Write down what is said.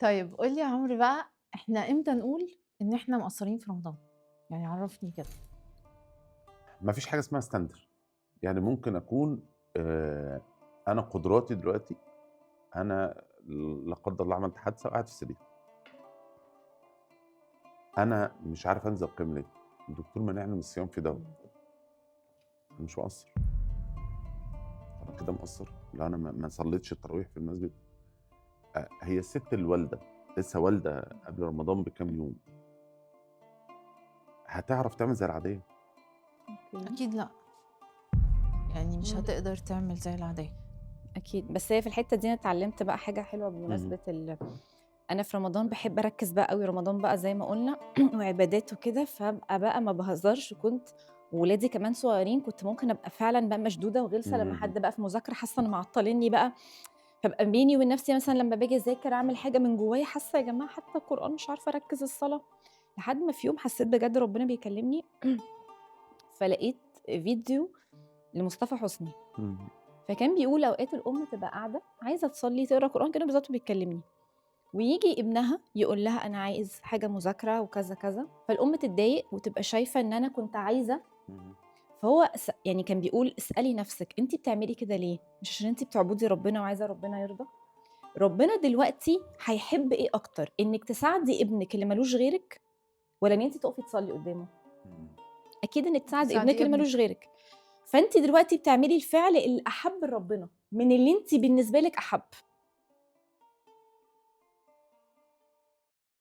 طيب قُل لي يا عمرو بقى، إحنا إمتى نقول إن إحنا مقصّرين في رمضان؟ يعني عرّفني كده. ما فيش حاجة اسمها standard. يعني ممكن أكون أنا قدراتي دلوقتي أنا لا قدّر الله عملت حادثة وقاعد في السرير، أنا مش عارف أنزل قيام ليل، الدكتور مانعني من الصيام في دوّة، إمم. أنا مش مقصّر، أنا كده مقصّر؟ لو أنا ما صليتش التراويح في المسجد. هي الست الوالدة لسه والدة قبل رمضان بكام يوم، هتعرف تعمل زي العادية؟ أوكي. أكيد لأ، يعني مش إمم. هتقدر تعمل زي العادية. أكيد، بس هي في الحتّة دي أنا اتعلّمت بقى حاجة حلوة اهم. بمناسبة أنا في رمضان باحب أركّز بقى أوي، رمضان بقى زي ما قُلنا وعبادات وكده، فابقى بقى ما باهزرش، كنت وولادي كمان صغيّرين، كنت ممكن أبقى فعلًا بقى مشدودة وغِلسة لمّا اهم. حد بقى في مذاكرة حاسة إن معطّلينّي بقى، فابقى بيني وبين نَفْسي مثلًا لمّا باجي أذاكر أعمل حاجة من جوّايا حاسة يا جماعة حتى القرآن مش عارفة أركّز الصلاة، لحد ما في يوم حسّيت بجد ربنا بيكلّمني فلقيت فيديو لمصطفى حسني. اهم. فكان بيقول أوقات الأم تبقى قاعدة عايزة تصلّي تقرا قرآن كده بالضبط بيكلمني، وييجي ابنها يقول لها أنا عايز حاجة مذاكرة وكذا، كذا، فالأم تتضايق وتبقى شايفة إن أنا كنت عايزة اهم. فهو يعني كان بيقول اسألي نفسِك أنتِ بتعملي كده ليه؟ مش عشان أنتِ بتعبدي ربنا وعايزة ربنا يرضى؟ ربنا دلوقتي هيحب إيه أكتر، إنِّك تساعدي ابنِك اللي ما لوش غيرِك والّا إن أنتِ تقفي تصلّي قدّامه؟ إمم. أكيد إنِّك تساعدي ابنِك تساعدي اللي ما لوش ابنِك. غيرِك، فأنتِ دلوقتي بتعملي الفعل اللي أحَب لربنا من اللي أنتِ بالنسبة لِك أحَب.